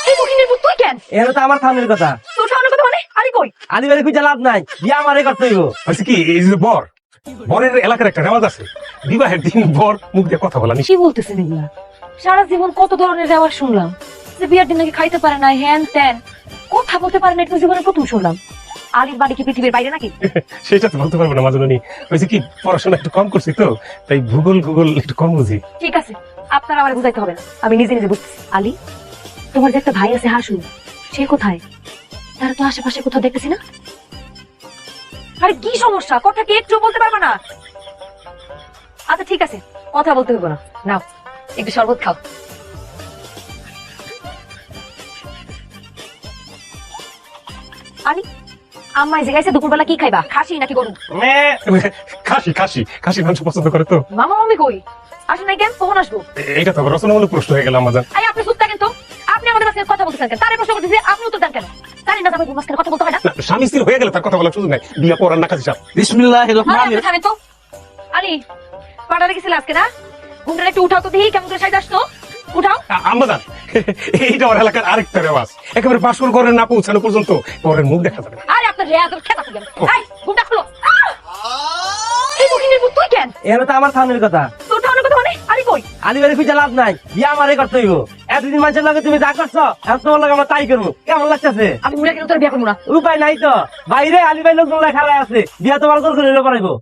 এই মুখিনের পুত তুই কেন? এটা তো আমার থামের কথা। তোর সামনে কথা মানে আরে কই? আলি বাড়ি খুঁজে লাভ নাই, বিয়া আমারে করতে হইব। হয়েছে কি, এই যে বরের এলাকার একটা রেওয়াজ আছে, বিবাহের দিন বর মুখ দিয়ে কথা বলা কি বলতেছেন এগুলা? সারা জীবন কত ধরনের রেওয়াজ শুনলাম, যে বিয়ার দিন নাকি খাইতে পারে না, হ্যান ত্যান, কথা বলতে পারে না, একটু জীবনে প্রথম শুনলাম। আলির বাড়ি কি পৃথিবীর বাইরে নাকি? সেটা তো বলতে পারবো না মাজননী। হয়েছে কি, পড়াশোনা একটু কম করছি তো, তাই ভূগোল একটু কম বুঝি। ঠিক আছে, আপনারা আমার বুঝাইতে হবে না, আমি নিজে নিজে বুঝতেছি। আলী, তোমার যে একটা ভাই আছে হাসু, সে কোথায়? তারা তো আশেপাশে কোথাও দেখতেছি না। আরে কি সমস্যা, কথা কি একটু বলতে পারবে না? আচ্ছা ঠিক আছে, কথা বলতে হবে না, নাও একটু শরবত খাও। আলী, আম্মা জিজ্ঞাসা দুপুরবেলা কি খাইবা, খাসি নাকি গরু? খাসি মাংস পছন্দ করে তো। মামা মামি কই? আসে নাই কেন? কখন আসবো? এটা তো রচনামূলক প্রশ্ন হয়ে গেল আমাদের। আরে আপনি চুপ থাকেন তো, আপনি আমাদের মাঝখানে কথা বলতেছেন কেন? তারে প্রশ্ন করতেছি, আপনি উত্তর দেন কেন? জানেন না আমাদের মাঝখানে কথা বলতে হয় না? স্বামী স্ত্রী হয়ে গেলে তার কথা বলার সুযোগ নাই, বিয়া পড়ার না কাজী সাহেব। বিসমিল্লাহির আরে রহমানির আপনি রহিম। থামেন তো। আলী, পাড়ারে গেছিল আজকে না? ঘুমটা একটু উঠাও তো, দেখি কেমন করে সাইজ আসতো। উঠাও। আম্মাজান, এইটা আমার এলাকার আরেকটা রেওয়াজ, একেবারে বাসর ঘরে না পৌঁছানো পর্যন্ত পরের মুখ দেখা যাবে না। আরে আপনার রেয়াজের খেতা থাকেন। এই, ঘুমটা খুলো। এই মুখিনের পুত তুই কেন? এটা তো আমার থামের কথা। তোর ঠাউনের কথা মানে আরে কই? আলি বাড়ি খুঁজে লাভ নাই, বিয়া আমারে করতে হইব। এতদিন মানুষের লগে তুমি যা করছো, এখন তোমার লগে আমরা তাই করবো। কেমন লাগতেছে? আমি মুড়া কেন তোর বিয়া করবো না? উপায় নাই তো, বাইরে আলি বাড়ি লোকজন খারাপ আছে, বিয়া তোমার করে করাইবো।